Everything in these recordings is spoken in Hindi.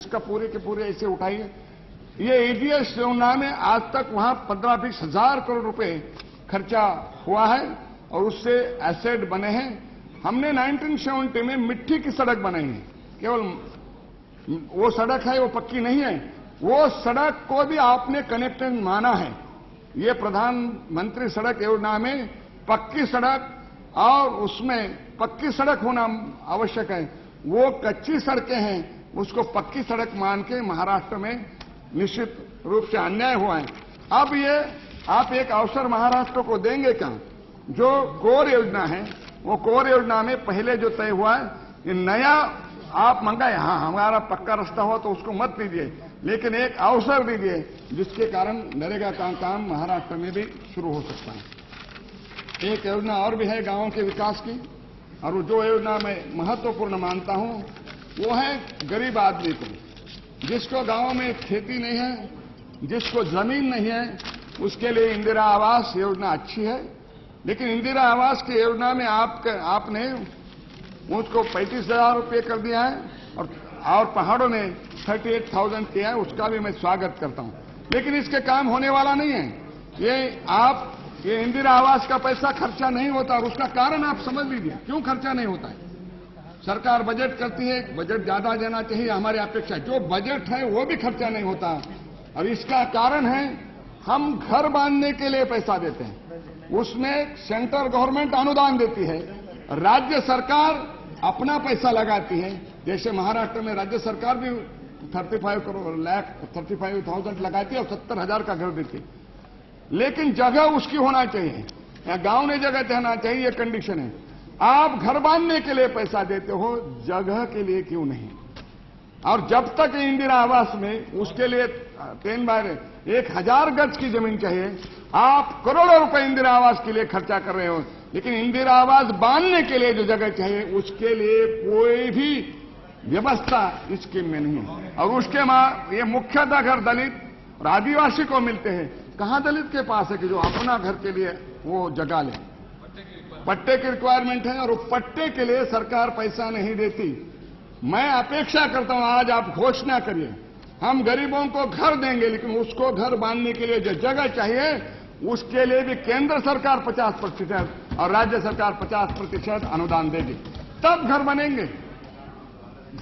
इसका पूरे के पूरे ऐसे उठाइए। ये ईडीएस योजना में आज तक वहां 15-20 हजार करोड़ रुपए खर्चा हुआ है और उससे एसेट बने हैं। हमने 1970 में मिट्टी की सड़क बनाई है, केवल वो सड़क है, वो पक्की नहीं है। वो सड़क को भी आपने कनेक्टेड माना है। ये प्रधानमंत्री सड़क योजना में पक्की सड़क और उसमें पक्की सड़क होना आवश्यक है। वो कच्ची सड़कें हैं, उसको पक्की सड़क मान के महाराष्ट्र में निश्चित रूप से अन्याय हुआ है। अब ये आप एक अवसर महाराष्ट्र को देंगे क्या? जो कोर योजना है, वो कोर योजना में पहले जो तय हुआ है, ये नया आप मंगाए, हाँ हमारा पक्का रास्ता हो तो उसको मत दीजिए, लेकिन एक अवसर दीजिए जिसके कारण नरेगा का काम महाराष्ट्र में भी शुरू हो सकता है। एक योजना और भी है गांवों के विकास की, और जो योजना मैं महत्वपूर्ण मानता हूं वो है गरीब आदमी को, जिसको गांव में खेती नहीं है, जिसको जमीन नहीं है, उसके लिए इंदिरा आवास योजना अच्छी है। लेकिन इंदिरा आवास की योजना में आपने उसको 35,000 रुपये कर दिया है और पहाड़ों में 38,000 किया है, उसका भी मैं स्वागत करता हूं। लेकिन इसके काम होने वाला नहीं है। ये इंदिरा आवास का पैसा खर्चा नहीं होता, और उसका कारण आप समझ लीजिए क्यों खर्चा नहीं होता है। सरकार बजट करती है, बजट ज्यादा देना चाहिए हमारी अपेक्षा, जो बजट है वो भी खर्चा नहीं होता। और इसका कारण है हम घर बांधने के लिए पैसा देते हैं, उसमें सेंट्रल गवर्नमेंट अनुदान देती है, राज्य सरकार अपना पैसा लगाती है। जैसे महाराष्ट्र में राज्य सरकार भी 35,000 लगाती है और 70,000 का घर देती है। लेकिन जगह उसकी होना चाहिए, या गांव ने जगह देना चाहिए, ये कंडीशन है। आप घर बांधने के लिए पैसा देते हो, जगह के लिए क्यों नहीं? और जब तक इंदिरा आवास में उसके लिए 1000 गज की जमीन चाहिए, आप करोड़ों रुपए इंदिरा आवास के लिए खर्चा कर रहे हो, लेकिन इंदिरा आवास बांधने के लिए जो जगह चाहिए उसके लिए कोई भी व्यवस्था इस स्कीम में नहीं है। और उसके ये मुख्यतः घर दलित और आदिवासी को मिलते हैं। कहां दलित के पास है कि जो अपना घर के लिए वो जगह ले? पट्टे की रिक्वायरमेंट है और वो पट्टे के लिए सरकार पैसा नहीं देती। मैं अपेक्षा करता हूं आज आप घोषणा करिए, हम गरीबों को घर देंगे, लेकिन उसको घर बांधने के लिए जो जगह चाहिए उसके लिए भी केंद्र सरकार 50% और राज्य सरकार 50% अनुदान देगी, तब घर बनेंगे।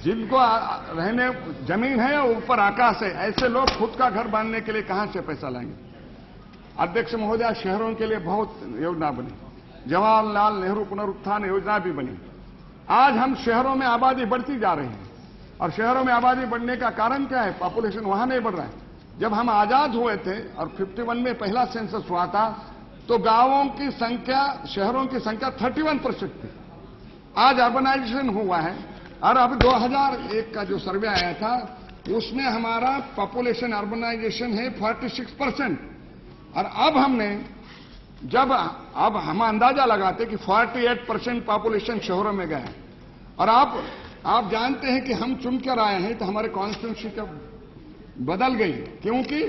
जिनको रहने जमीन है ऊपर आकाश है, ऐसे लोग खुद का घर बांधने के लिए कहां से पैसा लाएंगे? अध्यक्ष महोदय, शहरों के लिए बहुत योजना बनी, जवाहरलाल नेहरू पुनरुत्थान योजना भी बनी। आज हम शहरों में आबादी बढ़ती जा रही है, और शहरों में आबादी बढ़ने का कारण क्या है? पॉपुलेशन वहां नहीं बढ़ रहा है। जब हम आजाद हुए थे और 51 में पहला सेंसस हुआ था, तो गांवों की संख्या, शहरों की संख्या 31% थी। आज अर्बनाइजेशन हुआ है, और अब 2001 का जो सर्वे आया था उसमें हमारा पॉपुलेशन अर्बनाइजेशन है 46%। और अब हम अंदाजा लगाते कि 48% पॉपुलेशन शहरों में गया है। और आप जानते हैं कि हम चुनकर आए हैं, तो हमारे कॉन्स्टिट्यूंसी का बदल गई, क्योंकि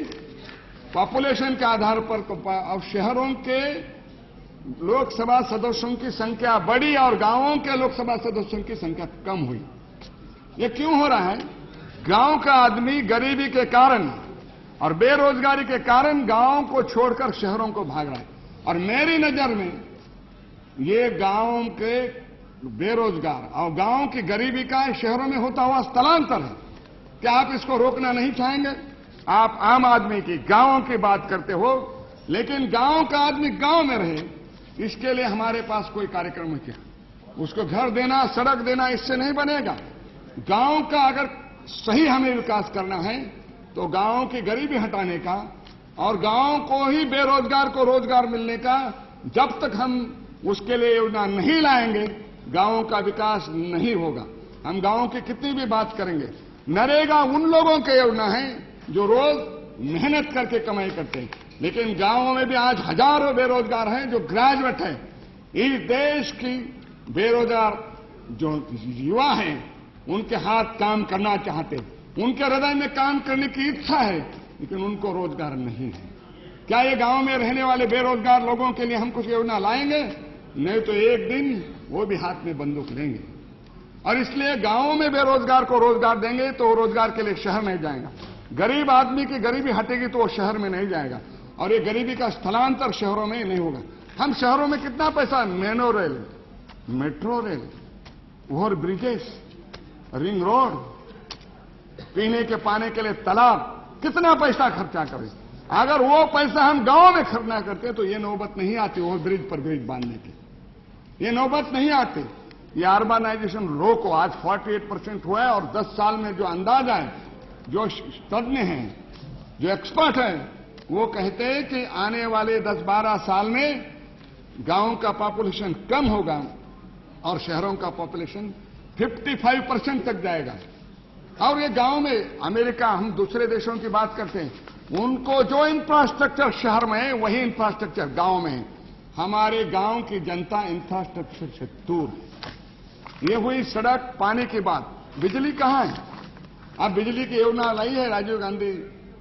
पॉपुलेशन के आधार पर अब शहरों के लोकसभा सदस्यों की संख्या बढ़ी और गांवों के लोकसभा सदस्यों की संख्या कम हुई। ये क्यों हो रहा है? गांव का आदमी गरीबी के कारण और बेरोजगारी के कारण गांवों को छोड़कर शहरों को भाग रहा है। और मेरी नजर में ये गांवों के बेरोजगार और गांवों की गरीबी का शहरों में होता हुआ स्थलांतर है। क्या आप इसको रोकना नहीं चाहेंगे? आप आम आदमी की, गांवों की बात करते हो, लेकिन गांव का आदमी गांव में रहे, इसके लिए हमारे पास कोई कार्यक्रम है क्या? उसको घर देना, सड़क देना, इससे नहीं बनेगा। गांव का अगर सही हमें विकास करना है तो गांव की गरीबी हटाने का और गांव को ही बेरोजगार को रोजगार मिलने का, जब तक हम उसके लिए योजना नहीं लाएंगे गांवों का विकास नहीं होगा। हम गांवों की कितनी भी बात करेंगे, नरेगा उन लोगों के योजना है जो रोज मेहनत करके कमाई करते हैं, लेकिन गांवों में भी आज हजारों बेरोजगार हैं जो ग्रेजुएट हैं। इस देश की बेरोजगार जो युवा हैं उनके हाथ काम करना चाहते, उनके हृदय में काम करने की इच्छा है, लेकिन उनको रोजगार नहीं है। क्या ये गांव में रहने वाले बेरोजगार लोगों के लिए हम कुछ योजना लाएंगे? नहीं तो एक दिन वो भी हाथ में बंदूक लेंगे। और इसलिए गांवों में बेरोजगार को रोजगार देंगे तो वो रोजगार के लिए शहर नहीं जाएगा। गरीब आदमी की गरीबी हटेगी तो वो शहर में नहीं जाएगा, और ये गरीबी का स्थलांतर शहरों में नहीं होगा। हम शहरों में कितना पैसा, nano rail, metro rail, over bridges, ring road, पीने के पानी के लिए तालाब, कितना पैसा खर्चा करें। अगर वो पैसा हम गांव में खर्चना करते तो ये नौबत नहीं आती ओवर ब्रिज पर ब्रिज बांधने की, ये नौबत नहीं आती। ये अर्बनाइजेशन रो को आज 48% हुआ है, और 10 साल में जो अंदाजा है, जो तज्ञ हैं, जो एक्सपर्ट हैं, वो कहते हैं कि आने वाले 10-12 साल में गांवों का पॉपुलेशन कम होगा और शहरों का पॉपुलेशन 55% तक जाएगा। और ये गांव में, अमेरिका, हम दूसरे देशों की बात करते हैं, उनको जो इंफ्रास्ट्रक्चर शहर में है वही इंफ्रास्ट्रक्चर गांव में है। हमारे गांव की जनता इंफ्रास्ट्रक्चर से दूर है। ये हुई सड़क, पानी की बात। बिजली कहां है? अब बिजली की योजना लाई है, राजीव गांधी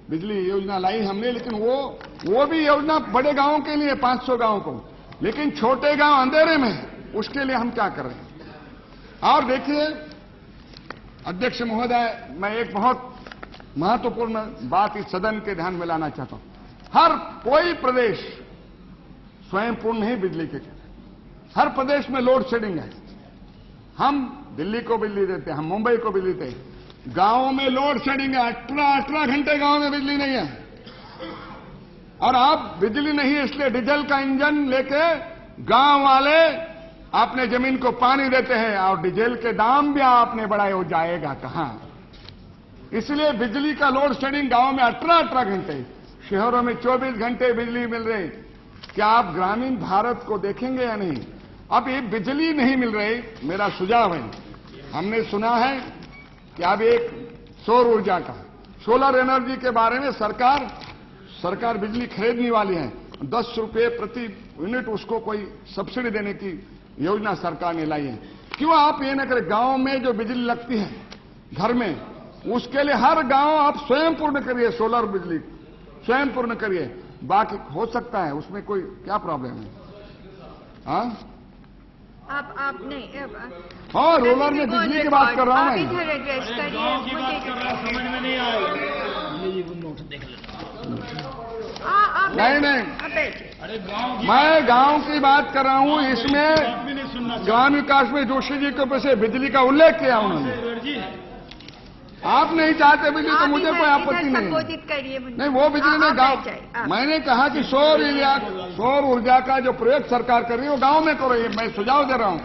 बिजली योजना लाई हमने, लेकिन वो भी योजना बड़े गांवों के लिए, 500 गांवों को, लेकिन छोटे गांव अंधेरे में है, उसके लिए हम क्या कर रहे हैं। और देखिए अध्यक्ष महोदय, मैं एक बहुत महत्वपूर्ण बात इस सदन के ध्यान में लाना चाहता हूं। हर कोई प्रदेश स्वयं पूर्ण नहीं बिजली के, हर प्रदेश में लोड शेडिंग है। हम दिल्ली को बिजली देते हैं, हम मुंबई को बिजली देते हैं, गांवों में लोड शेडिंग है। 18 घंटे गांव में बिजली नहीं है। और आप बिजली नहीं है इसलिए डीजल का इंजन लेके गांव वाले अपने जमीन को पानी देते हैं, और डीजल के दाम भी आपने बढ़ाए, हो जाएगा कहां। इसलिए बिजली का लोड शेडिंग गांव में 18 घंटे, शहरों में 24 घंटे बिजली मिल रही। क्या आप ग्रामीण भारत को देखेंगे या नहीं? अब ये बिजली नहीं मिल रही, मेरा सुझाव है, हमने सुना है कि अब एक सौर ऊर्जा का, सोलर एनर्जी के बारे में सरकार बिजली खरीदने वाली है। 10 रुपये प्रति यूनिट उसको कोई सब्सिडी देने की योजना सरकार ने लाई है। क्यों आप ये न करें, गांव में जो बिजली लगती है घर में, उसके लिए हर गांव आप स्वयं पूर्ण करिए, सोलर बिजली स्वयं पूर्ण करिए। बाकी हो सकता है, उसमें कोई क्या प्रॉब्लम है? हाँ, आप नहीं, हाँ, रोलर में बिजली की बात कर रहा हूं मैं। इधर एड्रेस करिए, मुझे समझ में नहीं नहीं नहीं, अरे गांव, मैं गांव की बात कर रहा हूं। इसमें ग्राम विकास में जोशी जी के ऊपर से बिजली का उल्लेख किया उन्होंने। आप नहीं चाहते बिजली तो मुझे कोई आपत्ति नहीं। संबोधित करिए। नहीं, वो बिजली ने गांव, मैंने कहा कि सौर ऊर्जा का जो प्रयोग सरकार कर रही है वो गांव में करो, ये मैं सुझाव दे रहा हूं।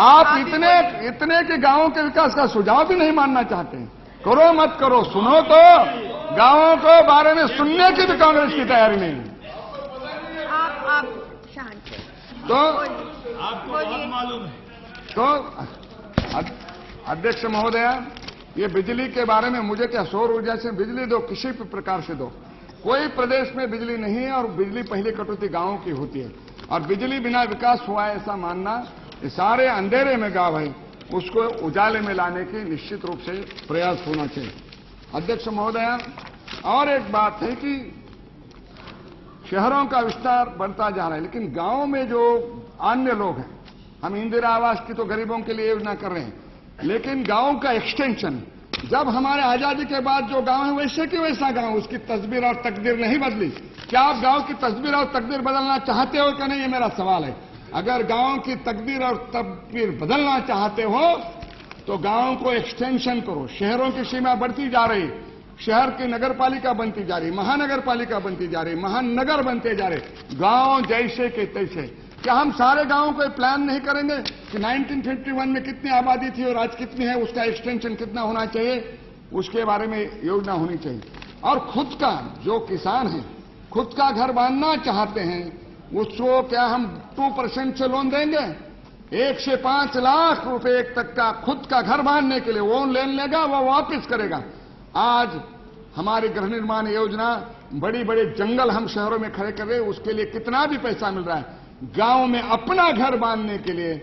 आप इतने के गांवों के विकास का सुझाव भी नहीं मानना चाहते। करो मत करो, सुनो तो, गांवों को बारे में सुनने की भी कांग्रेस की तैयारी नहीं है। आप शांत हैं। तो आपको बहुत मालूम है। तो अध्यक्ष महोदया, ये बिजली के बारे में मुझे क्या, सौर ऊर्जा से बिजली दो, किसी भी प्रकार से दो। कोई प्रदेश में बिजली नहीं है, और बिजली पहली कटौती गांवों की होती है, और बिजली बिना विकास हुआ है ऐसा मानना, ये सारे अंधेरे में गांव है, उसको उजाले में लाने की निश्चित रूप से प्रयास होना चाहिए। अध्यक्ष महोदया, और एक बात है कि शहरों का विस्तार बढ़ता जा रहा है, लेकिन गांव में जो अन्य लोग हैं, हम इंदिरा आवास की तो गरीबों के लिए योजना कर रहे हैं, लेकिन गांव का एक्सटेंशन, जब हमारे आजादी के बाद जो गांव है वैसे कि वैसा गांव, उसकी तस्वीर और तकदीर नहीं बदली। क्या आप गांव की तस्वीर और तकदीर बदलना चाहते हो कि नहीं, ये मेरा सवाल है। अगर गांव की तकदीर और तस्वीर बदलना चाहते हो तो गांव को एक्सटेंशन करो। शहरों की सीमा बढ़ती जा रही, शहर की नगरपालिका बनती जा रही, महानगरपालिका बनती जा रही, महानगर बनते जा रहे, गांव जैसे के तैसे। क्या हम सारे गांवों को प्लान नहीं करेंगे कि 1951 में कितनी आबादी थी और आज कितनी है, उसका एक्सटेंशन कितना होना चाहिए, उसके बारे में योजना होनी चाहिए। और खुद का जो किसान है, खुद का घर बांधना चाहते हैं, उसको क्या हम 2% से लोन देंगे? 1 से 5 लाख रुपए तक का खुद का घर बांधने के लिए वो लोन लेगा, वो वापस करेगा। आज हमारी गृह निर्माण योजना, बड़ी बड़े जंगल हम शहरों में खड़े कर रहे हैं, उसके लिए कितना भी पैसा मिल रहा है। गांव में अपना घर बांधने के लिए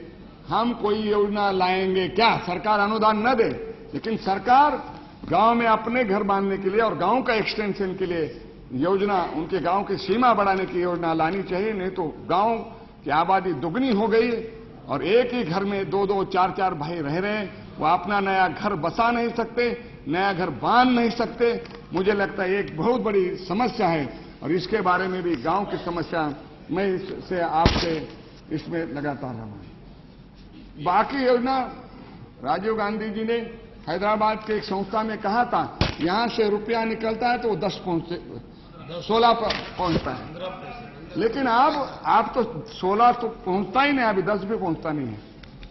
हम कोई योजना लाएंगे क्या? सरकार अनुदान न दे, लेकिन सरकार गांव में अपने घर बांधने के लिए और गांव का एक्सटेंशन के लिए योजना, उनके गांव की सीमा बढ़ाने की योजना लानी चाहिए। नहीं तो गांव की आबादी दुगनी हो गई और एक ही घर में 2-2, 4-4 भाई रह रहे हैं, वो अपना नया घर बसा नहीं सकते, नया घर बांध नहीं सकते। मुझे लगता है एक बहुत बड़ी समस्या है और इसके बारे में भी गांव की समस्या मैं इससे आपसे इसमें लगातार रहा हूं। बाकी योजना राजीव गांधी जी ने हैदराबाद के एक संस्था में कहा था, यहां से रुपया निकलता है तो वो 16 पहुंचता है, लेकिन अब आप तो 16 तो पहुंचता ही नहीं, अभी 10 भी पहुंचता नहीं है।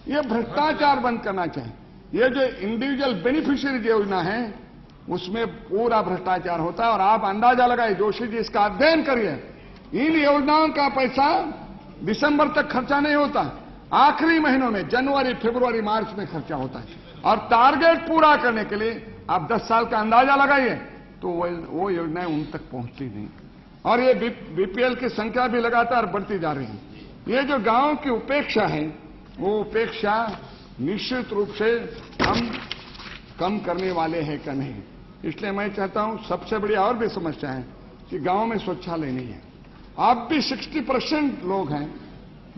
ये भ्रष्टाचार बंद करना चाहिए। ये जो इंडिविजुअल बेनिफिशियरी योजना है उसमें पूरा भ्रष्टाचार होता है और आप अंदाजा लगाइए, जोशी जी इसका अध्ययन करिए, इन योजनाओं का पैसा दिसंबर तक खर्चा नहीं होता, आखिरी महीनों में जनवरी, फरवरी, मार्च में खर्चा होता है और टारगेट पूरा करने के लिए आप 10 साल का अंदाजा लगाइए तो वो योजनाएं उन तक पहुंचती नहीं और ये बीपीएल की संख्या भी लगातार बढ़ती जा रही है। ये जो गांव की उपेक्षा है वो उपेक्षा निश्चित रूप से हम कम करने वाले हैं क्या नहीं। इसलिए मैं चाहता हूं, सबसे बड़ी और भी समस्या है कि गांव में शौचालय नहीं है। अब भी 60% लोग हैं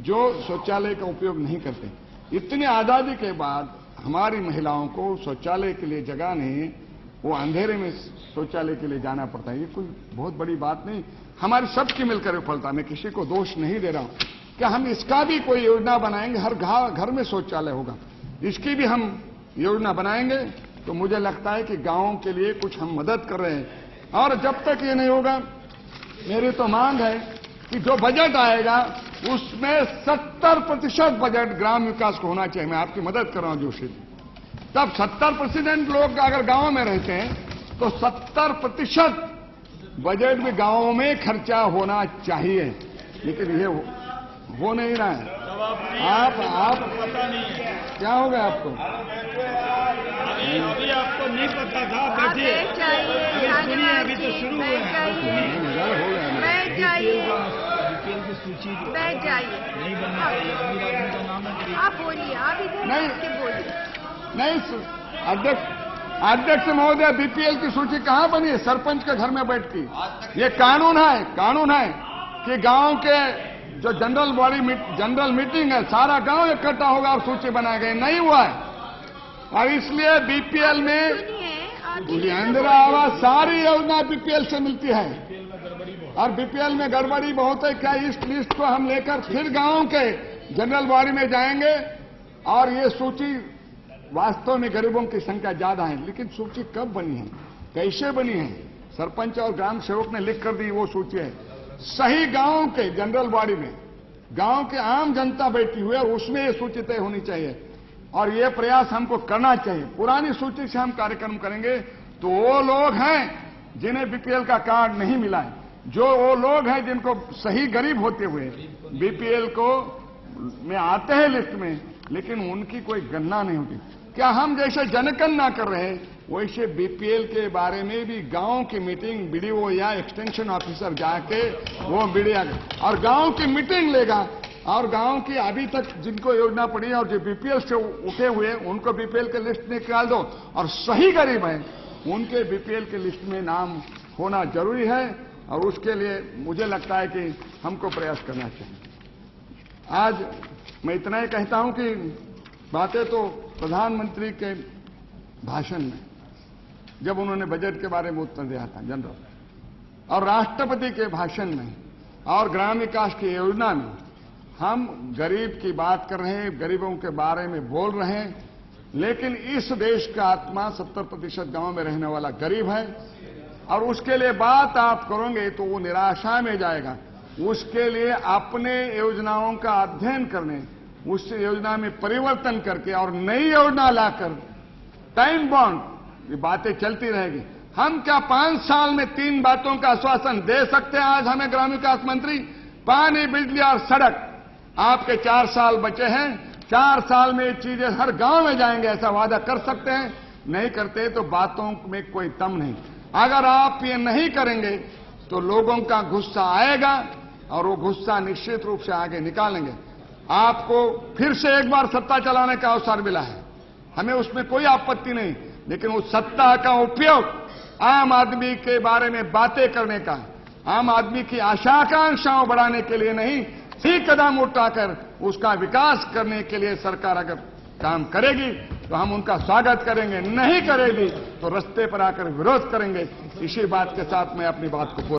जो शौचालय का उपयोग नहीं करते। इतनी आजादी के बाद हमारी महिलाओं को शौचालय के लिए जगह नहीं, वो अंधेरे में शौचालय के लिए जाना पड़ता है। ये कोई बहुत बड़ी बात नहीं, हमारी सबकी मिलकर विफलता। मैं किसी को दोष नहीं दे रहा हूं। क्या हम इसका भी कोई योजना बनाएंगे, हर घर में शौचालय होगा, इसकी भी हम योजना बनाएंगे तो मुझे लगता है कि गांवों के लिए कुछ हम मदद कर रहे हैं। और जब तक ये नहीं होगा, मेरी तो मांग है कि जो बजट आएगा उसमें 70% बजट ग्राम विकास को होना चाहिए। मैं आपकी मदद कर रहा हूं जोशी जी। तब 70% लोग अगर गांव में रहते हैं तो 70% बजट भी गांवों में खर्चा होना चाहिए, लेकिन ये हो नहीं रहा है। आप पता नहीं है क्या हो गया आपको? अभी आपको नहीं पता था। आप बैठ जाइए, सुनिए, अभी तो शुरू हुए हैं। बैठ जाइए, बीपीएल की सूची बैठ जाइए, नहीं बनना चाहिए। अमीर आदमी का नाम है। आप बोलिए, आप इधर नहीं। आके बोलिए। नहीं अध्यक्ष महोदय, बीपीएल की सूची कहां बनी है? सरपंच के घर में बैठ की। ये कानून है कि गांव के जो जनरल मीटिंग है, सारा गांव इकट्ठा होगा और सूची बनाई गई, नहीं हुआ है। और इसलिए बीपीएल में इंदिरा आवास सारी योजना बीपीएल से मिलती है और बीपीएल में गड़बड़ी बहुत है। क्या इस लिस्ट को हम लेकर फिर गांव के जनरल बॉडी में जाएंगे और ये सूची वास्तव में गरीबों की संख्या ज्यादा है, लेकिन सूची कब बनी है, कैसे बनी है? सरपंच और ग्राम सेवक ने लिख कर दी वो सूची है। सही गांव के जनरल बॉडी में गांव के आम जनता बैठी हुई है और उसमें ये सूची तय होनी चाहिए और ये प्रयास हमको करना चाहिए। पुरानी सूची से हम कार्यक्रम करेंगे तो वो लोग हैं जिन्हें बीपीएल का कार्ड नहीं मिला है, जो वो लोग हैं जिनको सही गरीब होते हुए बीपीएल को में आते हैं लिस्ट में, लेकिन उनकी कोई गणना नहीं होती। क्या हम जैसे जनगणना कर रहे हैं वैसे बीपीएल के बारे में भी गांव की मीटिंग बीडीओ या एक्सटेंशन ऑफिसर जाके वो बीडीओ और गांव की मीटिंग लेगा और गांव की अभी तक जिनको योजना पड़ी है और जो बीपीएल से उठे हुए हैं उनको बीपीएल के लिस्ट में निकाल दो और सही गरीब हैं उनके बीपीएल के लिस्ट में नाम होना जरूरी है और उसके लिए मुझे लगता है कि हमको प्रयास करना चाहिए। आज मैं इतना ही कहता हूं कि बातें तो प्रधानमंत्री के भाषण में जब उन्होंने बजट के बारे में उत्तर दिया था जनरल, और राष्ट्रपति के भाषण में और ग्राम विकास की योजना में हम गरीब की बात कर रहे हैं, गरीबों के बारे में बोल रहे हैं, लेकिन इस देश का आत्मा 70% गांव में रहने वाला गरीब है और उसके लिए बात आप करोगे तो वो निराशा में जाएगा। उसके लिए अपने योजनाओं का अध्ययन करने, उस योजना में परिवर्तन करके और नई योजना लाकर टाइम बॉन्ड ये बातें चलती रहेगी। हम क्या 5 साल में 3 बातों का आश्वासन दे सकते हैं? आज हमें ग्राम विकास मंत्री, पानी, बिजली और सड़क, आपके 4 साल बचे हैं, 4 साल में ये चीजें हर गांव में जाएंगे ऐसा वादा कर सकते हैं? नहीं करते तो बातों में कोई दम नहीं। अगर आप ये नहीं करेंगे तो लोगों का गुस्सा आएगा और वो गुस्सा निश्चित रूप से आगे निकालेंगे। आपको फिर से एक बार सत्ता चलाने का अवसर मिला है, हमें उसमें कोई आपत्ति नहीं, लेकिन उस सत्ता का उपयोग आम आदमी के बारे में बातें करने का, आम आदमी की आशा आकांक्षाओं बढ़ाने के लिए नहीं, सही कदम उठाकर उसका विकास करने के लिए सरकार अगर काम करेगी तो हम उनका स्वागत करेंगे, नहीं करेगी तो रास्ते पर आकर विरोध करेंगे। इसी बात के साथ मैं अपनी बात को